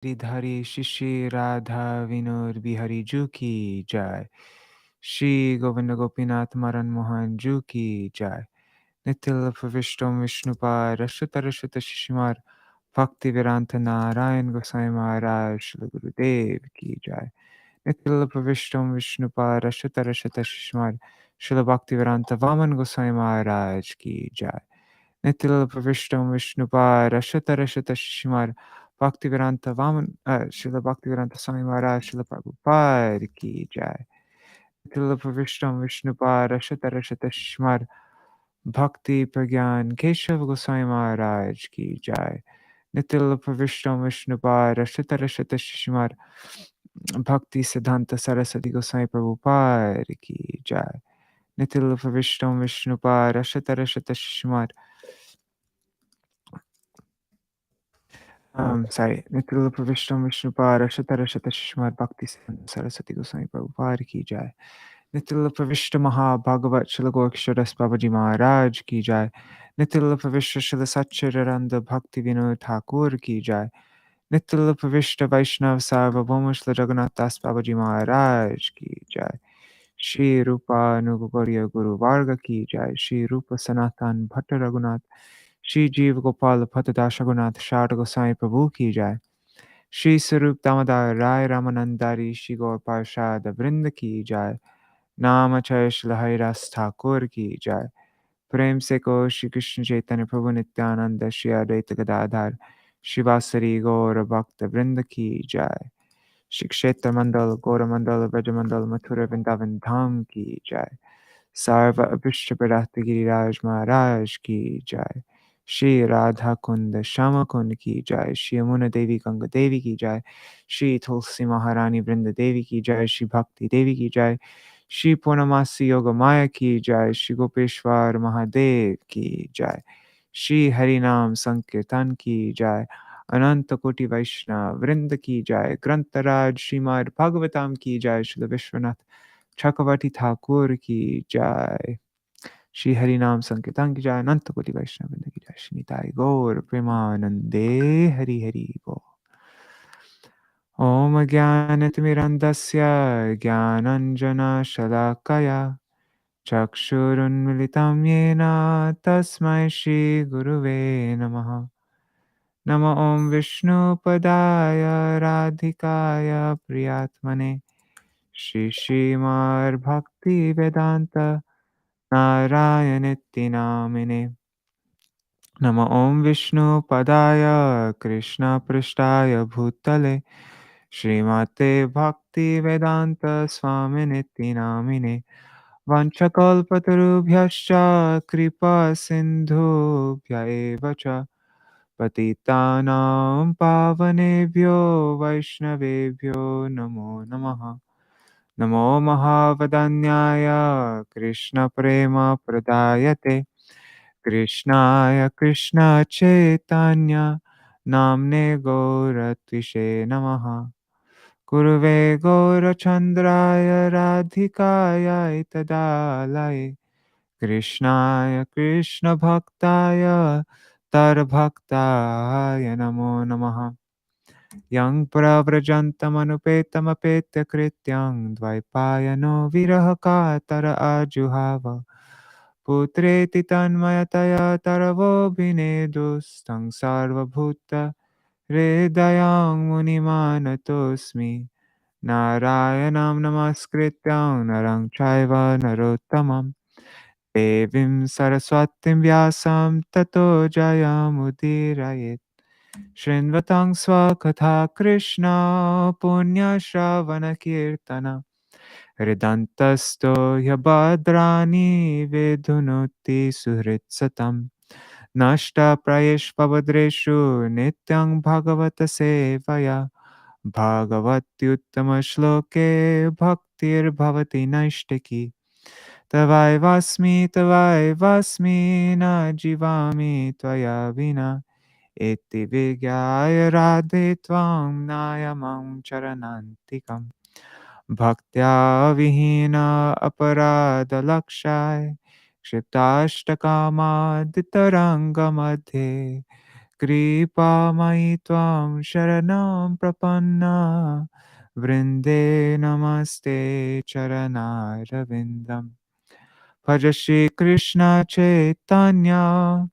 गिरधारी शिशि राधा विनोद बिहारी जू की जय। श्री गोविंद गोपीनाथ मदन मोहन जू की जय। नितिल प्रविष्टम विष्णुपाद रसुत रसुत शिशुमार भक्ति वेदांत नारायण गोसाई महाराज श्री गुरुदेव की जय। नितिल प्रविष्टम विष्णुपाद रसुत रसुत शिशुमार श्री भक्ति वेदांत वामन गोसाई महाराज की जय। Nitin प्रविष्टम Vishnupad रसुत रसुत Shishumar Bhaktivedanta Vaman, Srila Bhaktivedanta Swami Maharaj, Srila Prabhupada ki jai. Nitila Pravishtam Vishnupad Rashata Rashata Shmar Bhakti Pragyan Keshav Goswami Maharaj ki jai. Nitila Pravishtam Vishnupad Rashata Rashata Shmar Bhakti Siddhanta Saraswati Goswami Prabhupada ki jai. Nitila Pravishtam Vishnupad Rashata Rashata Shmar sorry, Nitrila Pravishtam Vishnupada Shatara Shatashmar Bhakti Saraswati Goswami Prabhupada ki jai. Nitrila Pravishta Maha Bhagavat Shilagorksharas Babaji Maharaj ki jai. Nitrila Pravishta Shila Satchiraranda Bhakti Vinod Thakur ki jai. Nitrila Pravishta Vaishnav Sarvabhauma Shila Jagannath Das Babaji Maharaj ki jai. Shri Rupa Nugagarya Guru Varga ki jai. Shri Rupa Sanatan Bhatta Raghunath Shri Jeev Gopal Patadasha Gunath Shara Gosai Prabhu ki jai. Shri Sarup Damodar Rai Ramanandari Shri Gaur Parshad Vrinda ki jai. Namachay Shri Haridas Thakur ki jai. Prem se ko Shri Krishna Chaitanya Prabhu Nityananda Shri Advaita Gadadhar Shivasari Gaur Bhakta Vrinda ki jai. Shri Kshetra Mandal Gaura Mandal Vrajamandal Mathura Vrindavan Dham ki jai. Sarva Abhishta Bharata Giriraj Maharaj ki jai. Shri Radha Kunda Shama Kunda ki jai. Shri Yamuna Devi Ganga Devi ki jai. Shri Tulsi Maharani Vrinda Devi ki jai. Shri Bhakti Devi ki jai. Shri Purnamasi Yoga Maya ki jai. Shri Gopeshwar Mahadev ki jai. Shri Harinam Sankirtan ki jai. Ananta Koti Vaishnav Vrinda ki jai. Grantaraj Śrīmad-Bhāgavatam ki jai. Shri Viśvanātha Cakravartī Ṭhākura ki jai. Shri Harinam Sankirtan ki jai. Ananta Koti Vaishnava Vrinda ki jai. Shri Nitai Gaur Premanande Hari Hari Bol. Om Jnanatimirandasya Jnananjana Shalakaya Chakshurunmilitam Yena Tasmai Shri Guruve Namaha. Nama Om Vishnu Padaya Radhikaya Priyatmane Shri Shrimar Bhakti Vedanta Narayanitti Namine. Nama Om Vishnu Padaya Krishna Prishtaya Bhutale Srimate Bhakti Vedanta Swaminiti Namine. Vanchakalpatarubhyascha Kripa Sindhubhya eva cha Patitanam Pavanebhyo Vaishnavebhyo Namo Namaha. Namo Mahavadanyaya Krishna Prema Pradayate Krishnaya Krishna Chaitanya Namne Gauratvishe Namaha. Guruve Gaurachandraya Radhikaya Itadalaye Krishnaya Krishna Bhaktaya Tar Bhaktaya Namo Namaha. Yang pravrajantamanupetamapeत्य कृत्यं द्वैपायनो विरहकातर आजुहाव पुत्रेति तन्मयतया तरवोऽभिनेदुस्तं सर्वभूत हृदयं मुनिमानतोऽस्मि नारायणं नमस्कृत्यं नरं चैव नरोत्तमं देवीं सरस्वतीं व्यासं ततो जयमुदीरयेत् Shrinvatang Swakatha Krishna Punya Shravana Kirtana Hridantasto Yabhadrani Vedhunuti Suhrit Satam Nashta Prayesh Pavadreshu Nityang Bhagavata Sevaya Bhagavati Uttama Shloke Bhaktir Bhavati Naishtaki Tavai Vasmi Na Jivami Tvaya Vina Iti Vigyaya Radhe Tvam Nayamam Charanantikam Bhaktya Vihina Aparada Lakshai Kshiptastakama Ditaranga Madhe Kripa tvam sharanam prapanna vrinde namaste charanaravindam. Bhaja Shri Krishna Chaitanya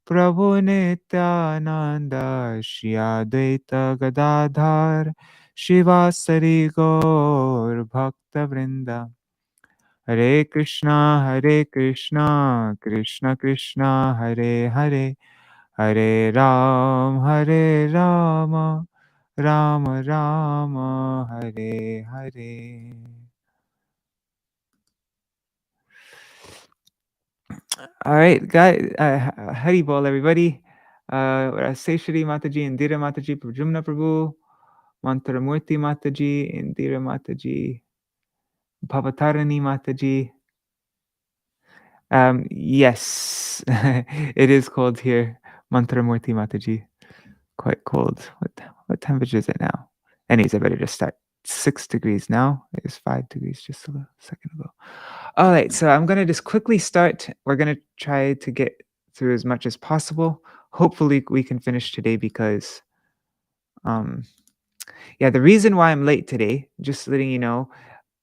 Prabhu Nityananda Shri Advaita Gadadhar Shivasari Gaur Bhakta Vrinda. Hare Krishna, Krishna Krishna, Hare Hare, Hare Rama, Rama Rama, Hare Hare. All right, guys, Hari Bol, everybody. Say Shri Mataji, Indira Mataji, Prajumna Prabhu, Mantramurti Mataji, Indira Mataji, Bhavatarani Mataji. Yes, it is cold here. Mantramurti Mataji. Quite cold. What temperature is it now? Anyways, I better just start. 6 degrees now. It was 5 degrees just a second ago. All right, so I'm going to just quickly start. We're going to try to get through as much as possible. Hopefully we can finish today because, the reason why I'm late today, just letting you know,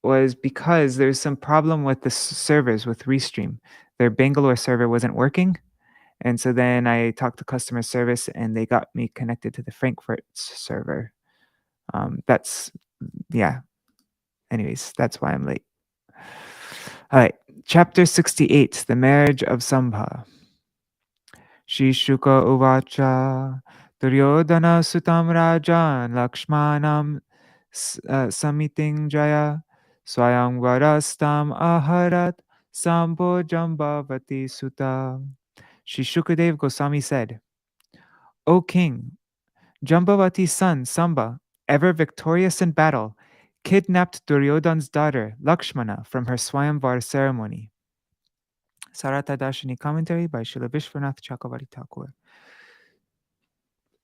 was because there's some problem with the servers with Restream. Their Bangalore server wasn't working. And so then I talked to customer service and they got me connected to the Frankfurt server. Anyways, that's why I'm late. All right, chapter 68, the marriage of Sambha. Shri Shuka Uvacha Duryodhana Sutam Rajan Lakshmanam Samiting Jaya Swayam Varastam Aharat Sambho Jambavati Sutta. Shri Shukadev Goswami said, O king, Jambavati's son Samba, ever victorious in battle, kidnapped Duryodhan's daughter Lakshmana from her Swayamvar ceremony. Sārārtha-darśinī commentary by Śrīla Viśvanātha Cakravartī Ṭhākura.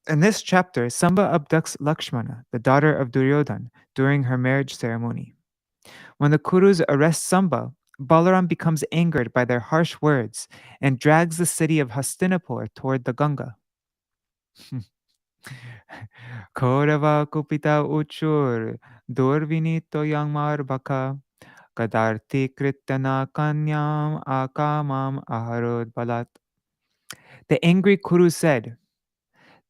In this chapter, Samba abducts Lakshmana, the daughter of Duryodhan, during her marriage ceremony. When the Kurus arrest Samba, Balaram becomes angered by their harsh words and drags the city of Hastinapur toward the Ganga. Kaurava kupita uchur durvinito yangmar baka kadarti krityana kanyam akamam aharod balat. The angry Kuru said,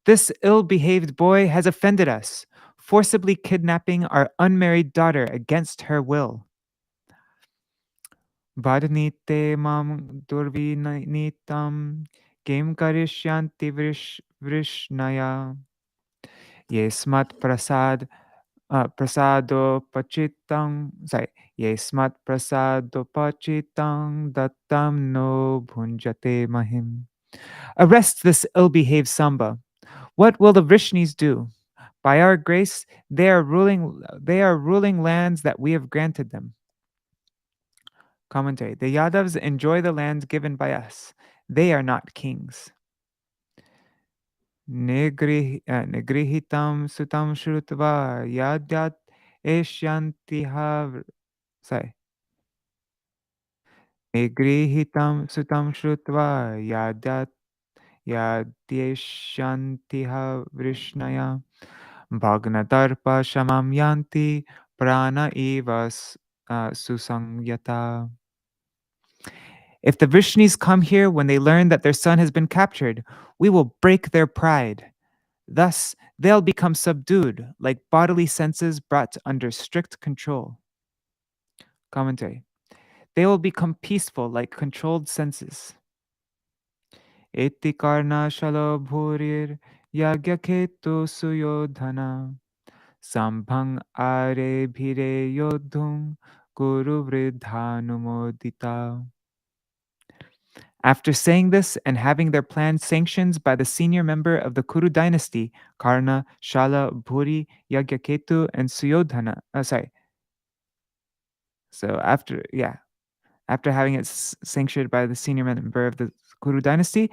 "This ill-behaved boy has offended us, forcibly kidnapping our unmarried daughter against her will. Vadnite mam durvinitam kim karishyanti vrishnaya yesmat prasado pachitam yesmat prasado pachitam dattam no bhunjate mahim." Arrest this ill-behaved Samba. What will the Vrishnis do? By our grace, they are ruling lands that we have granted them. Commentary. The Yadavs enjoy the land given by us. They are not kings. Nigrihitam sutam shrutva yadyat eshyantiha. Nigrihitam sutam shrutva yadyeshyantiha vrishnaya bhagnatarpa shamam yanti prana eva susangyata. If the Vrishnis come here when they learn that their son has been captured, we will break their pride. Thus, they'll become subdued, like bodily senses brought under strict control. Commentary. They will become peaceful, like controlled senses. Eti karna shalo bhurir yagyaketu suyodhana sambhang are bhire yodhum guru vridhanumodita. After saying this and having their plans sanctioned by the senior member of the Kuru dynasty, Karna, Shala, Bhuri, Yagyaketu, and Suyodhana. After having it sanctioned by the senior member of the Kuru dynasty,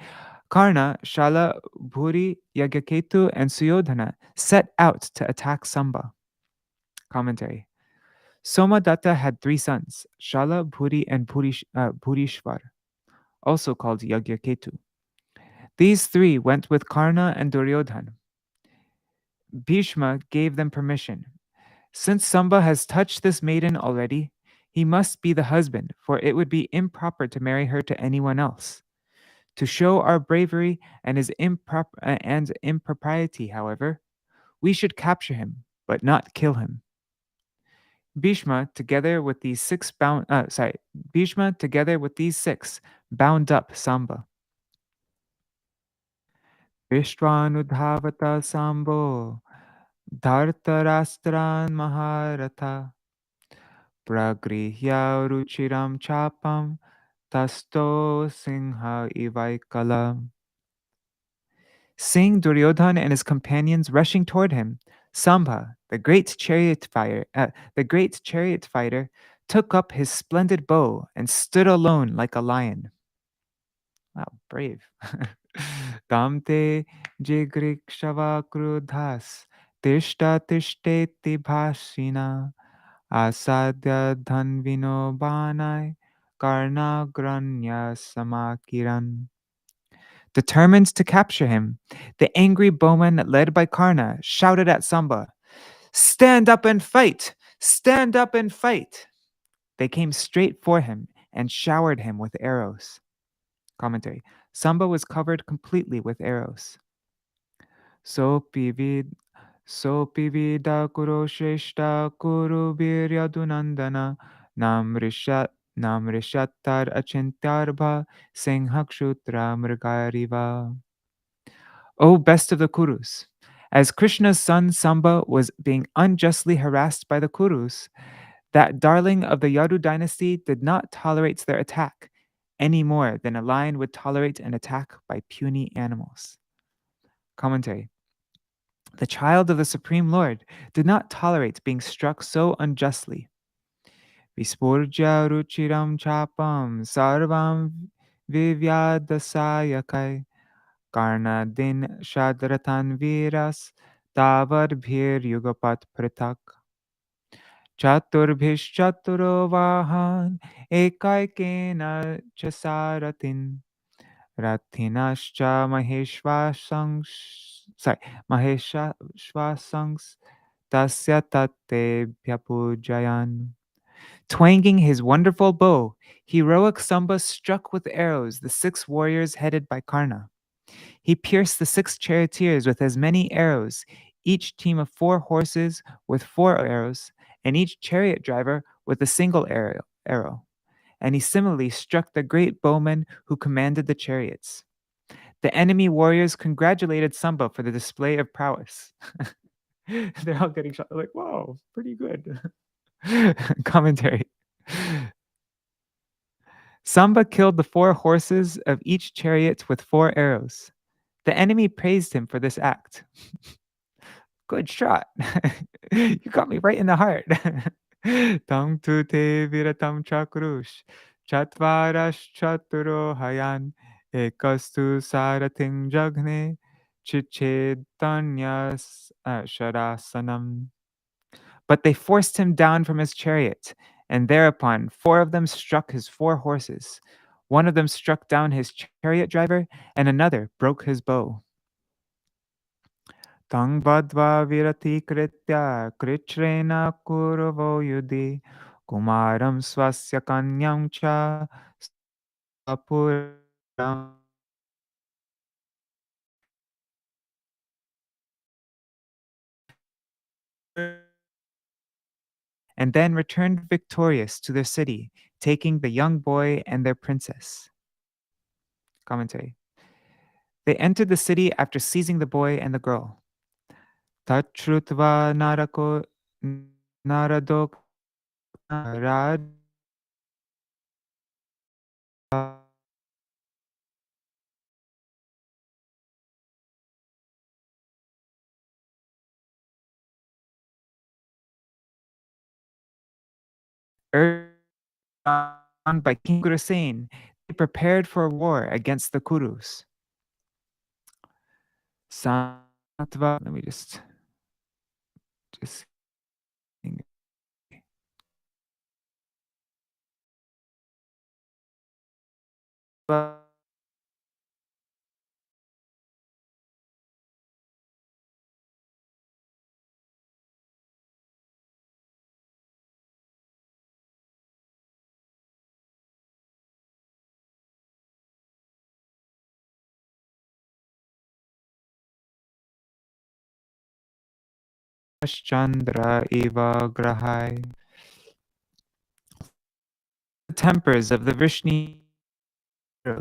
Karna, Shala, Bhuri, Yagyaketu, and Suyodhana set out to attack Samba. Commentary. Somadatta had 3 sons, Shala, Bhuri, and Bhurishvar, also called Yagyaketu. These three went with Karna and Duryodhana. Bhishma gave them permission. Since Samba has touched this maiden already, he must be the husband, for it would be improper to marry her to anyone else. To show our bravery and his impropriety, however, we should capture him, but not kill him. Bhishma, together with these six Bhishma, together with these six, bound up Samba. Vishwanudhavata Sambo, Dhartarastran Maharatha, Pragrihya Ruchiram Chapam, Tasto Singha Ivaikala. Seeing Duryodhana and his companions rushing toward him, Samba, the great chariot fighter, took up his splendid bow and stood alone like a lion. Wow, brave. Tamte jigrikshava krudhas tishta tishteti bhashina asadya dhanvino banai karnagranya samakiran. Determined to capture him, the angry bowman led by Karna shouted at Samba, "Stand up and fight! Stand up and fight!" They came straight for him and showered him with arrows. Commentary. Samba was covered completely with arrows. Sopivid Sopivida Kurosheshta Kuru Viryadunandana Namrishattar Achintyarbha Singhakshutra Mrigariva. O best of the Kurus, as Krishna's son Samba was being unjustly harassed by the Kurus, that darling of the Yadu dynasty did not tolerate their attack any more than a lion would tolerate an attack by puny animals. Commentary. The child of the Supreme Lord did not tolerate being struck so unjustly. Vispurja ruchiram chapam sarvam vivyadasayakai karna din shadratan viras tavar bhir yugapat pratak chaturbhishaturo vahan ekaikena chasaratin rathinascha maheshvasangs tasya tatte bhyapujayan. Twanging his wonderful bow, heroic Samba struck with arrows the six warriors headed by Karna. He pierced the six charioteers with as many arrows, each team of 4 horses with 4 arrows, and each chariot driver with a single arrow. And he similarly struck the great bowman who commanded the chariots. The enemy warriors congratulated Samba for the display of prowess. They're all getting shot. They're like, whoa, pretty good. Commentary. Samba killed the 4 horses of each chariot with 4 arrows. The enemy praised him for this act. Good shot. You got me right in the heart. Tam tu te viratam chakrush, chatvaras chaturo hayan, ekastu sarating jagne, chichedanyas sharasanam. But they forced him down from his chariot, and thereupon 4 of them struck his 4 horses. One of them struck down his chariot driver, and another broke his bow. Tang badva virati kritya kritrena kuravo yudi kumaram swasya kanyam cha sapuram. And then returned victorious to their city, taking the young boy and their princess. Commentary. They entered the city after seizing the boy and the girl. Tatrutva narako naradok raj urged on by King Ugrasen, they prepared for war against the Kurus. Sattva, let me just Chandra eva grahai. The tempers of the Vrishni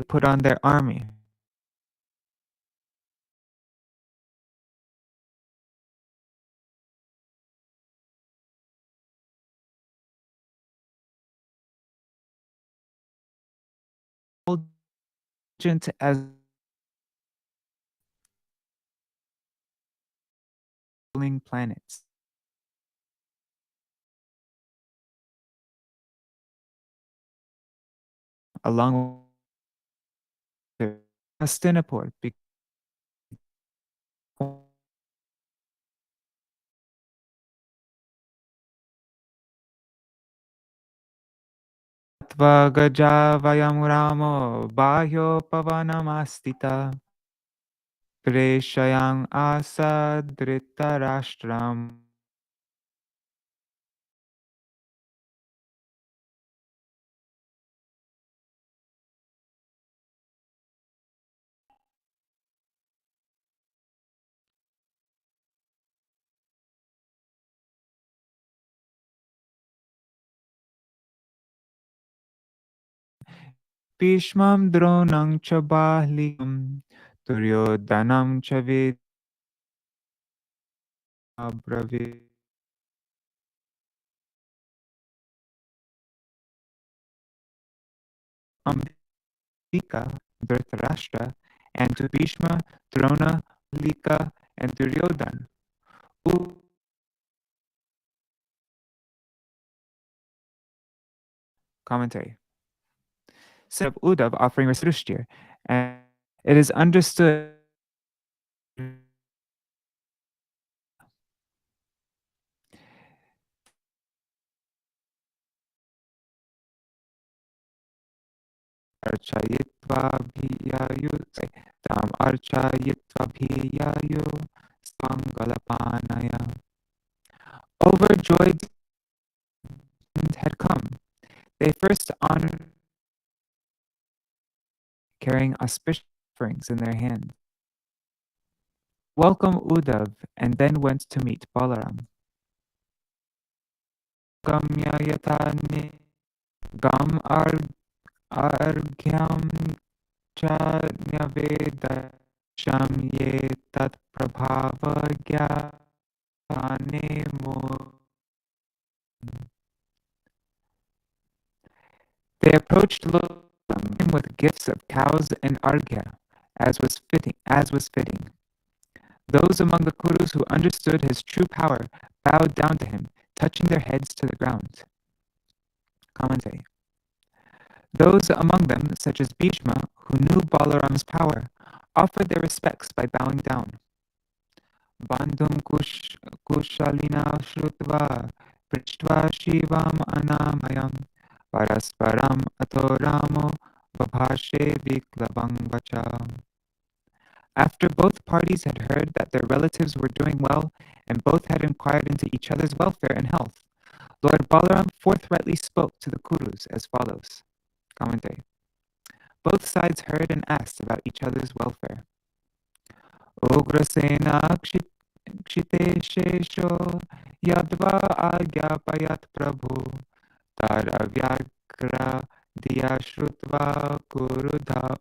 put on their army. As planets. Along with Hastinapur, Gaja Vayam Ramo Bahyo Pavanamastita Preshayang Asa Dhritarashtram. Bhishmam Dronang cha Bahlikam Duryodhanam cha Vedabravi Ambika Dhritarashtra and to Bhishma, Drona, Lika, and Duryodhan. Commentary. Son of Uddhav offering Yudhishthir, and it is understood Archayitva Bhiyayu Tam Archayitva Bhiyayu Svangalapanaya. Overjoyed had come. They first honored carrying auspicious offerings in their hands. Welcome Uddhav, and then went to meet Balaram. Gamya yatane gam argyam cha nyaveda sham ye tat prabhava gyane mo. They approached him with gifts of cows and argya, as was fitting. Those among the Kurus who understood his true power bowed down to him, touching their heads to the ground. Commentary. Those among them, such as Bhishma, who knew Balaram's power, offered their respects by bowing down. Bandhum kushalina shrutva prichtva shivam anamayam parasparam atoramo vabhashe viklavang vacha. After both parties had heard that their relatives were doing well and both had inquired into each other's welfare and health, Lord Balaram forthrightly spoke to the Kurus as follows. Commentary. Both sides heard and asked about each other's welfare. Ugrasena kshite shesho yadva agyapayat prabhu taravyakra diya shrutva kurudvam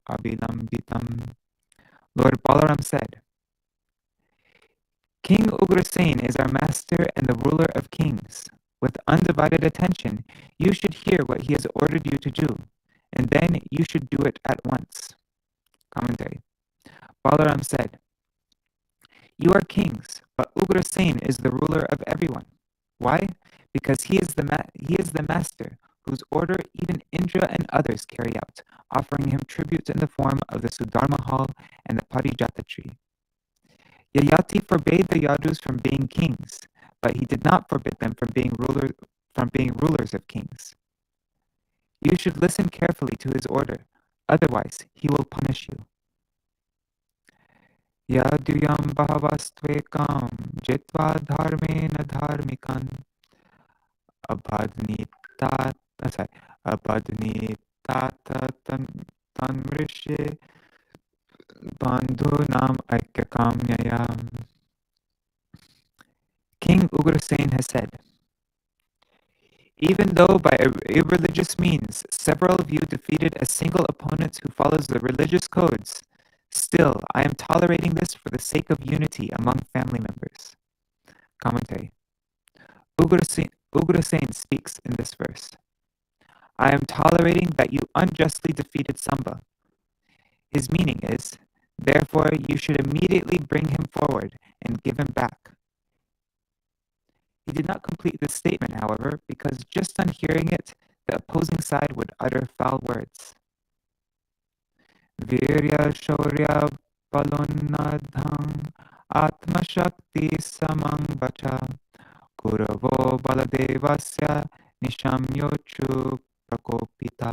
abilambitam. Lord Balaram said, King Ugrasen is our master and the ruler of kings. With undivided attention, you should hear what he has ordered you to do, and then you should do it at once. Commentary. Balaram said, You are kings, but Ugrasen is the ruler of everyone. Why? Because he is the master, whose order even Indra and others carry out, offering him tribute in the form of the Sudharma hall and the Parijata tree. Yayati forbade the Yadus from being kings, but he did not forbid them from being rulers of kings. You should listen carefully to his order, otherwise he will punish you. Yaduyam bhavastvekam jitva dharmena dharmikan abhadnitata tanmrishe bandhunam aikyakamyayam. King Ugrasen has said, "Even though by irreligious means several of you defeated a single opponent who follows the religious codes, still I am tolerating this for the sake of unity among family members." Commentary. Ugrasen speaks in this verse. "I am tolerating that you unjustly defeated Samba." His meaning is, therefore you should immediately bring him forward and give him back. He did not complete this statement, however, because just on hearing it, the opposing side would utter foul words. Virya shaurya palonnadhang atma shakti samang vacha kuravo baladevasya nishamyochu prakopita.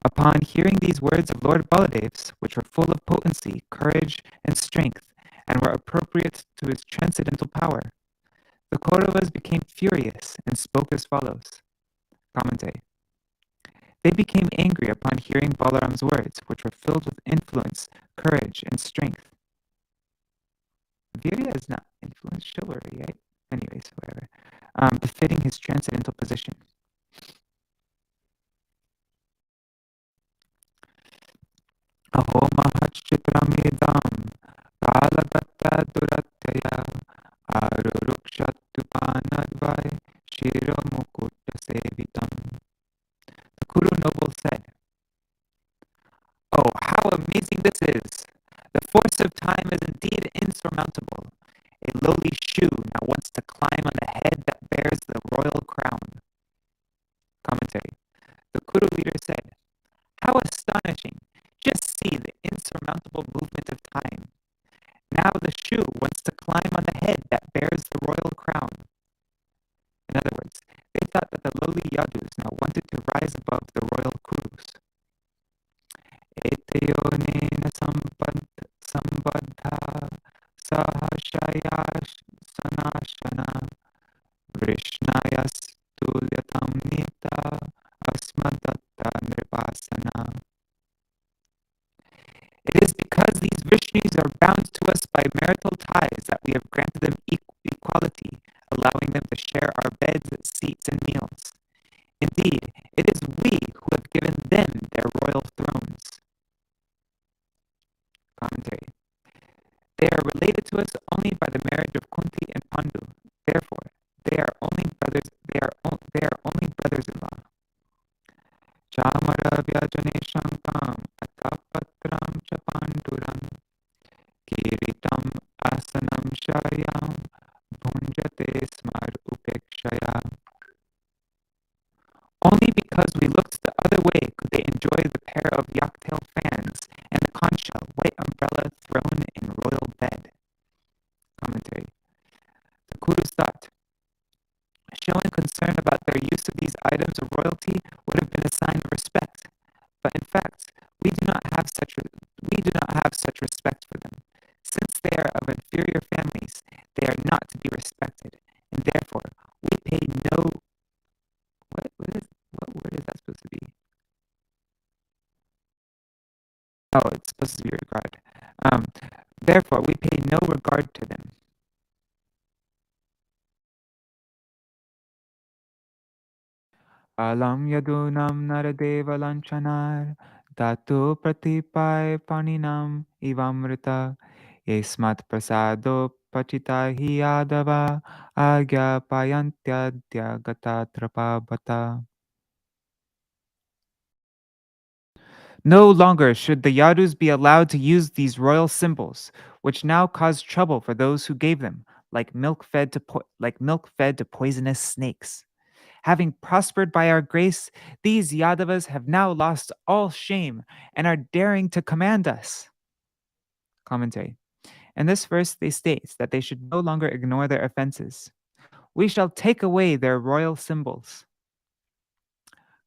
Upon hearing these words of Lord Baladev's, which were full of potency, courage, and strength, and were appropriate to his transcendental power, the Kauravas became furious and spoke as follows. Commentary. They became angry upon hearing Balaram's words, which were filled with influence, courage, and strength. Virya is not influence, chivalry, right? Anyways, whatever. Befitting his transcendental position. Aho mahachitramidam kalagata durataya arurukshattupanadvai shiromukutta sevitam. The Kuru noble said, "Oh, how amazing this is! The force of time is indeed insurmountable. A lowly shoe now wants to climb on the head that bears the royal crown." Commentary. The Kuru leader said, "How astonishing! Just see the insurmountable movement of time. Now the shoe wants to climb on the head that bears the royal crown." In other words, they thought that the lowly Yadus now wanted to rise above the royal Kurus. Eteyonena sambadha sahashayash sanashana Vishnayas tulyatam nita asmadatta nirvasana. It is because these Vishnus are bound to us by marital ties that we have granted them equality, allowing them to share our beds, seats, and meals. Indeed, it is we who have given them their royal thrones. Commentary. They are related to us only by the marriage of Kunti and Pandu. Therefore, they are only brothers. They are only brothers-in-law. Chamara vyajane shankam atapatram cha panduram kiritam asanam shayam bhunjate smar upekshaya. Only because we looked the other way could they enjoy the pair of yak-tail fans and the conch shell white umbrella thrown in royal bed. Commentary. The Kurus thought, showing concern about their use of these items of royalty would have been a sign of respect, but in fact, we do not have such respect for them. Since they are of inferior families, they are not to be respected, and therefore we pay no. What word is that supposed to be? Oh, it's supposed to be regard. Therefore, we pay no regard to them. Alam yadunam naradeva lanchanar datu pratipai paninam ivamrita yesmat prasado pachita hi yadava agya payantyadya gata trapabhata. No longer should the Yadus be allowed to use these royal symbols, which now cause trouble for those who gave them, like milk fed to poisonous snakes. Having prospered by our grace, these Yadavas have now lost all shame and are daring to command us. Commentary. In this verse, they state that they should no longer ignore their offenses. We shall take away their royal symbols.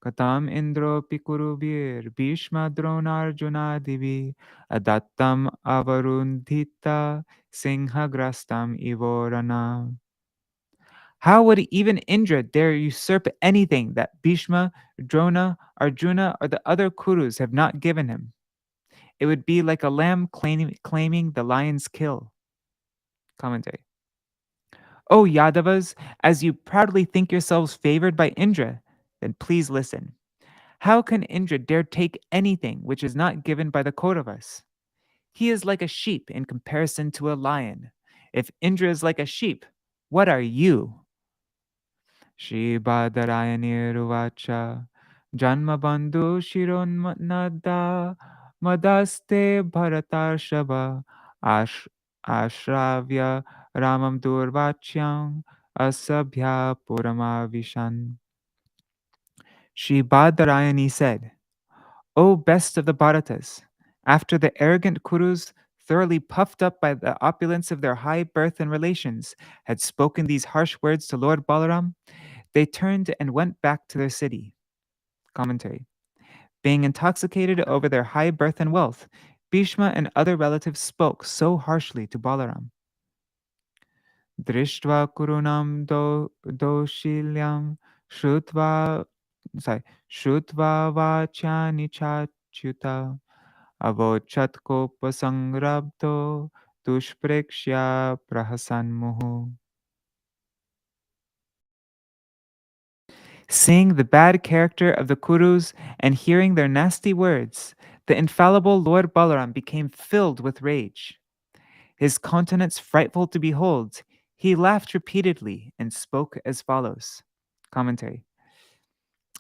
Katam Indro Pikurubir Bhishma Dronarjuna Divi Adattam Avarundhita Singhagrastam Ivorana. How would even Indra dare usurp anything that Bhishma, Drona, Arjuna, or the other Kurus have not given him? It would be like a lamb claiming the lion's kill. Commentary. O Yadavas, as you proudly think yourselves favored by Indra, then please listen. How can Indra dare take anything which is not given by the Kauravas? He is like a sheep in comparison to a lion. If Indra is like a sheep, what are you? Śrībadarāyaniruvāca Janmabandhu Shironada Madaste Bharatarshava Ash Ashravya Ramam Durvachyam Asabhya Puramavishan. Shri Badarayani said, O best of the Bharatas, after the arrogant Kurus, thoroughly puffed up by the opulence of their high birth and relations, had spoken these harsh words to Lord Balaram, they turned and went back to their city. Commentary. Being intoxicated over their high birth and wealth, Bhishma and other relatives spoke so harshly to Balaram. Drishtva kurunam doshilyam shrutva shrutva vachani chachuta avochatkopasangrabdo dushprekshya prahasanmuhu. Seeing the bad character of the Kurus and hearing their nasty words, the infallible Lord Balaram became filled with rage. His countenance frightful to behold, he laughed repeatedly and spoke as follows. Commentary.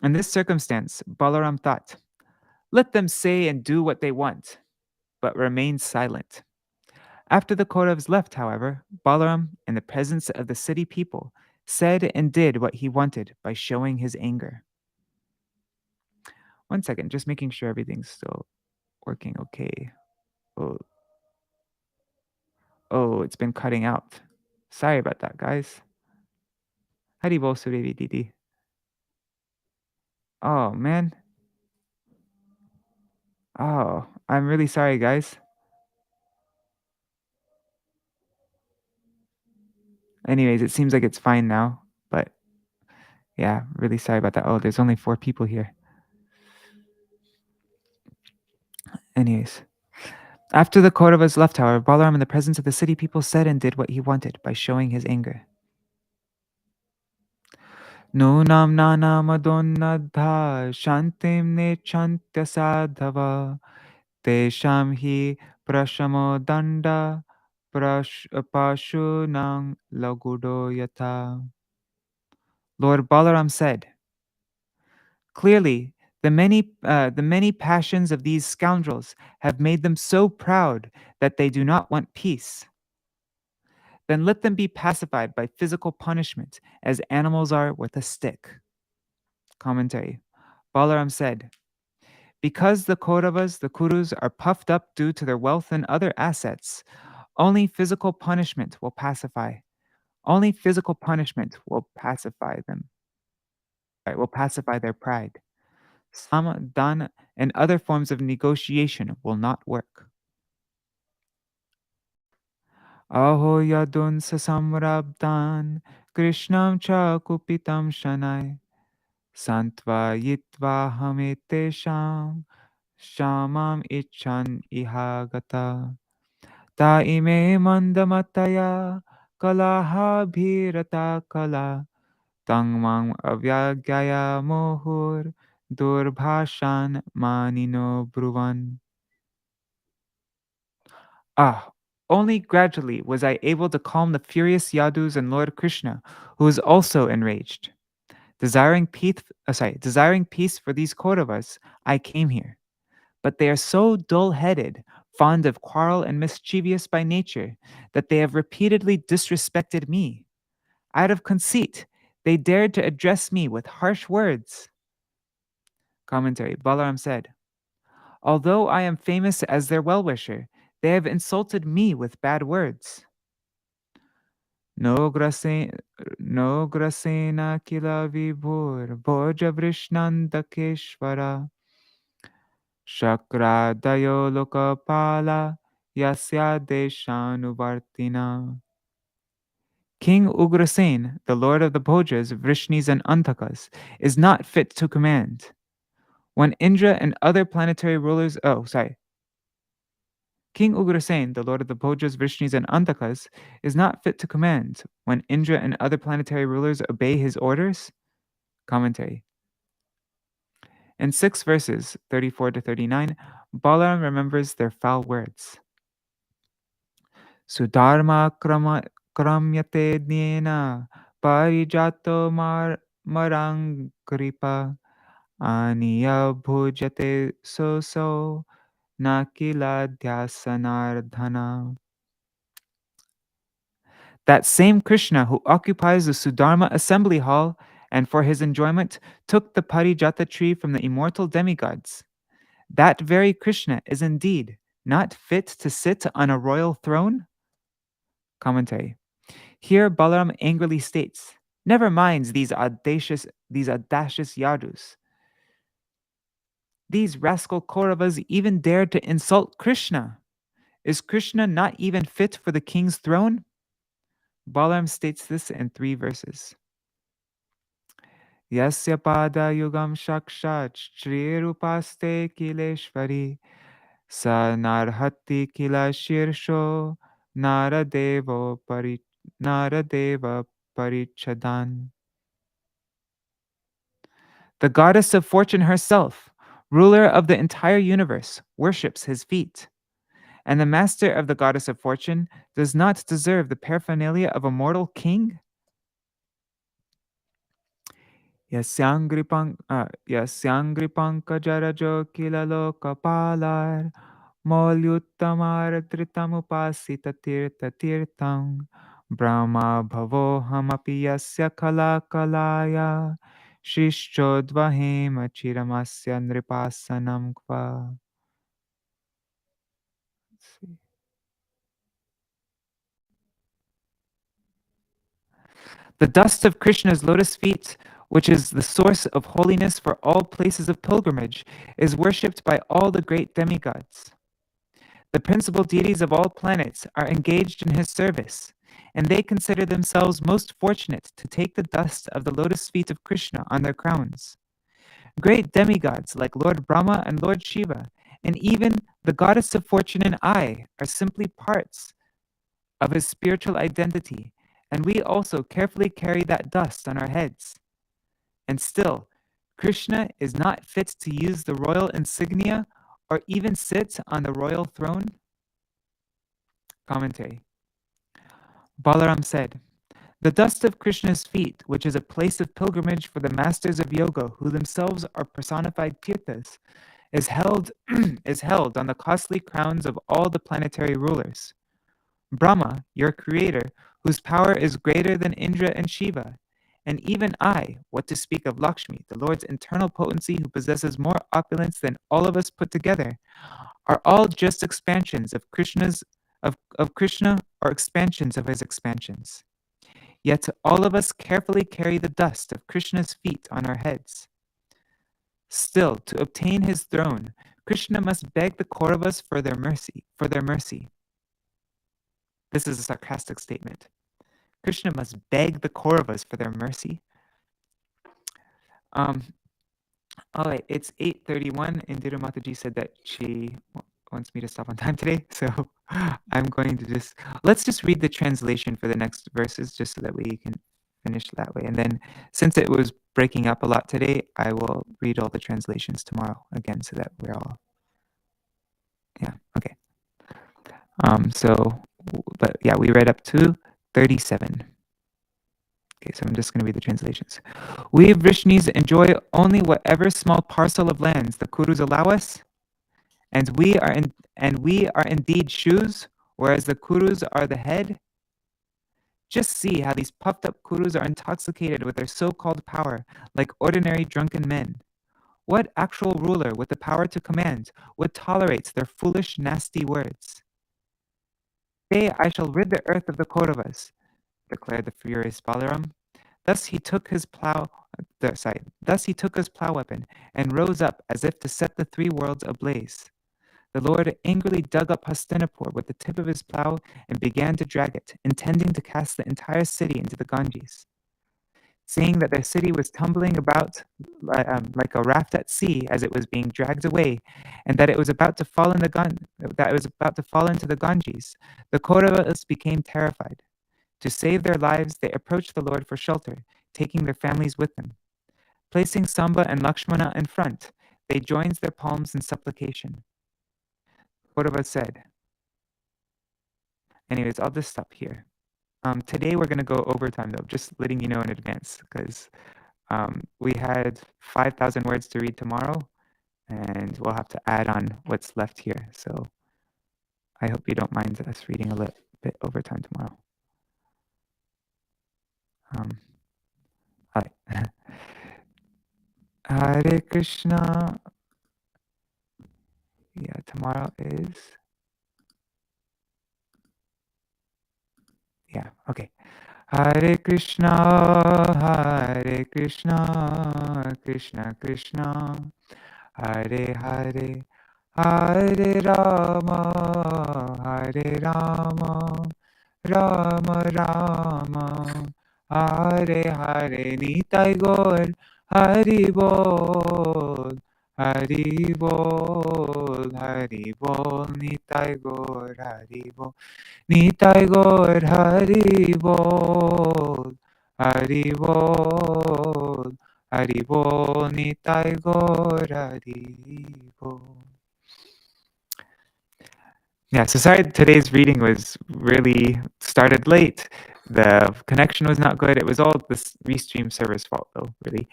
In this circumstance, Balaram thought, let them say and do what they want, but remain silent. After the Kauravas left, however, Balaram, in the presence of the city people, said and did what he wanted by showing his anger. One second, just making sure everything's still working okay. Oh, it's been cutting out. Sorry about that, guys. Haribol Surevi Didi. Oh, man. Oh, I'm really sorry, guys. Anyways, it seems like it's fine now, but yeah, really sorry about that. Oh, there's only 4 people here. Anyways, after the Kauravas left, however, Balaram, in the presence of the city people, said and did what he wanted by showing his anger. Nunam nana madonnadha shantim ne chantya tesham hi prashamo danda pashunang lagudo yata. Lord Balaram said, clearly, the many passions of these scoundrels have made them so proud that they do not want peace. Then let them be pacified by physical punishment, as animals are with a stick. Commentary. Balaram said, because the Kauravas, the Kurus, are puffed up due to their wealth and other assets, only physical punishment will pacify. Only physical punishment will pacify them. Will pacify their pride. Sama, dana, and other forms of negotiation will not work. Aho yadun sasamrabdan krishnam cha kupitam shanai santva yitva hametesham shamam ichan ihagata ta ime mandamataya kalaha bhirata kala tangmang avyagyaya mohur durbhashan manino bruvan. Ah, only gradually was I able to calm the furious Yadus and Lord Krishna, who was also enraged. Desiring peace for these Kauravas, I came here. But they are so dull-headed, fond of quarrel and mischievous by nature, that they have repeatedly disrespected me. Out of conceit, they dared to address me with harsh words. Commentary. Balaram said, although I am famous as their well-wisher, they have insulted me with bad words. No grasena kila vibhur bhoja vrishnandakeshvara Shakradayo lokapala yasya deshanuvartina. King Ugrasen, the lord of the Bhojas, Vrishnis, and Antakas, is not fit to command. When Indra and other planetary rulers, King Ugrasen, the lord of the Bhojas, Vrishnis, and Antakas, is not fit to command when Indra and other planetary rulers obey his orders? Commentary. In 6 verses, 34 to 39, Balaram remembers their foul words. Sudharma kramyate dnena parijato marangripa aniya bhujate so nakila dhyasanardhana. That same Krishna who occupies the Sudharma assembly hall and for his enjoyment took the Parijata tree from the immortal demigods. That very Krishna is indeed not fit to sit on a royal throne? Commentary. Here Balaram angrily states, never mind these audacious Yadus. These rascal Kauravas even dared to insult Krishna. Is Krishna not even fit for the king's throne? Balaram states this in 3 verses. Yasya pada yugam shakshat shrirupaste kileshvari sa narhati kila shirsho naradeva parichadan. The goddess of fortune herself, ruler of the entire universe, worships his feet. And the master of the goddess of fortune does not deserve the paraphernalia of a mortal king? Yasyangri pankajarajo kilalo kapalar molyuttamar tritamupasita tirta tirtang brahma bhavo hamapi yasya kala kalaya shishchodvahema chiramasya nripasanam kva. The dust of Krishna's lotus feet, which is the source of holiness for all places of pilgrimage, is worshipped by all the great demigods. The principal deities of all planets are engaged in his service, and they consider themselves most fortunate to take the dust of the lotus feet of Krishna on their crowns. Great demigods like Lord Brahma and Lord Shiva, and even the goddess of fortune and I, are simply parts of his spiritual identity, and we also carefully carry that dust on our heads. And still, Krishna is not fit to use the royal insignia or even sit on the royal throne? Commentary. Balaram said, the dust of Krishna's feet, which is a place of pilgrimage for the masters of yoga, who themselves are personified tirthas, is held on the costly crowns of all the planetary rulers. Brahma, your creator, whose power is greater than Indra and Shiva, and even I, what to speak of Lakshmi, the Lord's internal potency who possesses more opulence than all of us put together, are all just expansions of Krishna's of Krishna or expansions of his expansions. Yet all of us carefully carry the dust of Krishna's feet on our heads. Still, to obtain his throne, Krishna must beg the Kauravas for their mercy. This is a sarcastic statement. Krishna must beg the Kauravas for their mercy. All right, it's 8:31, and Dira Mataji said that she wants me to stop on time today, so I'm going to let's just read the translation for the next verses, just so that we can finish that way. And then, since it was breaking up a lot today, I will read all the translations tomorrow again, so that we're all, okay. But yeah, we read up to 37. Okay, so I'm just going to read the translations. We Vrishnis enjoy only whatever small parcel of lands the Kurus allow us, and we are indeed shoes, whereas the Kurus are the head. Just see how these puffed up Kurus are intoxicated with their so-called power, like ordinary drunken men. What actual ruler with the power to command would tolerate their foolish, nasty words? Today I shall rid the earth of the Kauravas, declared the furious Balaram. Thus he took his plow weapon and rose up as if to set the 3 worlds ablaze. The Lord angrily dug up Hastinapur with the tip of his plow and began to drag it, intending to cast the entire city into the Ganges. saying that their city was tumbling about like a raft at sea as it was being dragged away, and that it was about to fall into the Ganges. The Kauravas became terrified. To save their lives, they approached the Lord for shelter, taking their families with them. Placing Samba and Lakshmana in front, they joined their palms in supplication. Kaurava said, anyways, I'll just stop here. Today we're going to go overtime, though, just letting you know in advance, because we had 5,000 words to read tomorrow, and we'll have to add on what's left here. So I hope you don't mind us reading a little bit overtime tomorrow. All right. Hare Krishna. Yeah, tomorrow is... Yeah, okay. Hare Krishna, Krishna Krishna, Hare Hare, Hare Rama, Rama Rama, Hare Hare. Nitai Gaur, Hari Bol, Hari Bol, Hari Bol, Nitai Gaur, Hari Bol. Nitai Gaur, Hari Bol, Hari Bol, Hari Bol, Nitai Gaur, Hari Bol. Yeah, so sorry today's reading was really started late. The connection was not good. It was all this Restream server's fault, though, really.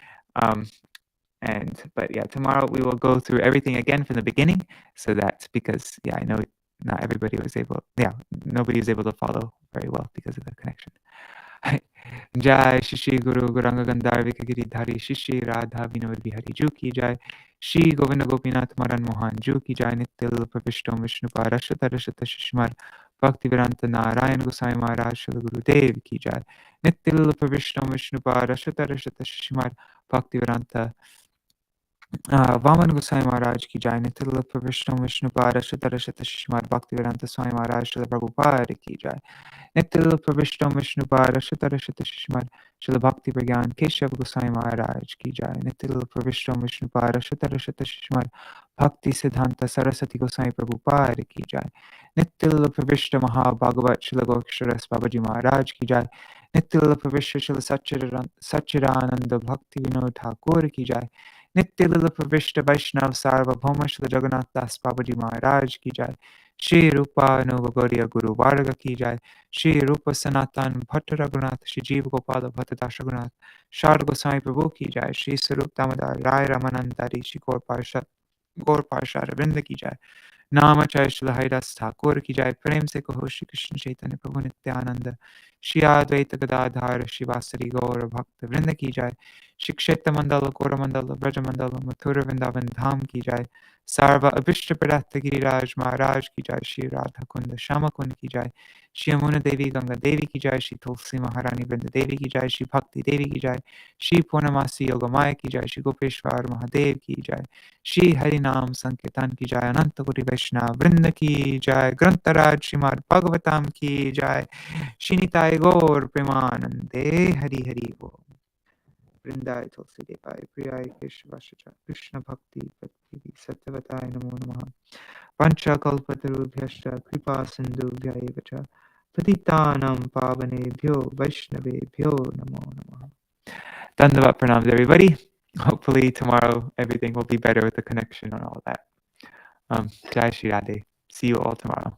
But yeah, tomorrow we will go through everything again from the beginning, so that, because yeah, I know not everybody was able, nobody was able to follow very well because of the connection. Jai Shishi Guru Guranga Gandharvika Giridhari Shishi Radha Vinod Bihari Ju ki Jai. Shri Govinda Gopinath Maran Mohan Ju ki Jai. Nittil Pravishtam Vishnupa Rashata Rashata Shishmar Bhaktivedanta Narayan Gosai Maharaj Shri Guru Dev ki Jai. Nittil Pravishtam Vishnupa Rashata Rashata Shishmar Bhaktivedanta Vaman Gosai Maharaj ki Jai. Nittil Pravishtam Vishnupa Rashata Rashata Shishmar Bhaktivedanta Swami Maharaj Shri Prabhupada ki Jai. Nittil Pravishtam Vishnupa Rashata Rashata Shishmar Shri Bhakti Pragyan Keshav Gosai Maharaj ki Jai. Nittil Pravishtam Vishnupa Rashata Rashata Shishmar Bhakti Siddhanta Saraswati Gosai Prabhupada ki Jai. Nittil Pravishta Maha-Bhagavat Shri Goksharas Babaji Maharaj ki Jai. Nittil Pravishta Shri Satchidananda Bhakti Vinod Ṭhākura ki Jai. Nittil Pravishta Vaishnav Sarvabhauma Shri Jagannath Das Babaji Maharaj ki Jai. Shri Rupa Nuvagoriya Guru Varga ki Jai. Shri Rupa Sanatan Bhatta Raghunath Shri Jeev Gopala Bhatta Das Raghunath Shar Gosai Prabhu ki Jai. Shri Sarup Damodar Rai Ramanandari Shri Gaur Parshad Vrinda ki Jai. Namachay Shri Haridas Ṭhākura ki Jai. Prem se kaho Shri Krishna Chaitanya Prabhu Nityananda Shri Advaita Gadadhara Shri Vasari Gaura Bhakta Vrinda ki Jai. Shri Kshetra Mandala Gaura Mandala Braja Mandala Mathura Vrindavan Dham ki Jai. Sarva Abhishta Pradata Giriraj Maharaj ki Jai. Shri Radha Kunda Shama Kunda ki Jai. Shri Yamuna Devi Ganga Devi ki Jai. Shri Tulsi Maharani Vrinda Devi ki Jai. Shri Bhakti Devi ki Jai. Shri Purnamasi Yogamaya ki Jai. Shri Gopeshwar Mahadev ki Jai. Shri Harinam Sankirtan ki Jai. Ananta Koti Vaishnava Vrinda ki Jai. Grantaraj Śrīmad-Bhāgavatam ki Jai. Shri Nitai Gaur Premanande Hari Hari Bol. Vrindai Tulsi Devai Priyai Keshvashacha Krishna Bhakti Bhakti Sattvatai Namo Namaha. Pancha Kalpatarubhyascha Kripa Sindhubhya Evacha Patitanam Pavanebhyo Vaishnavebhyo Namo Namaha. Dandavat pranams, everybody. Hopefully tomorrow everything will be better with the connection and all that. Jai Shri Radhe. See you all tomorrow.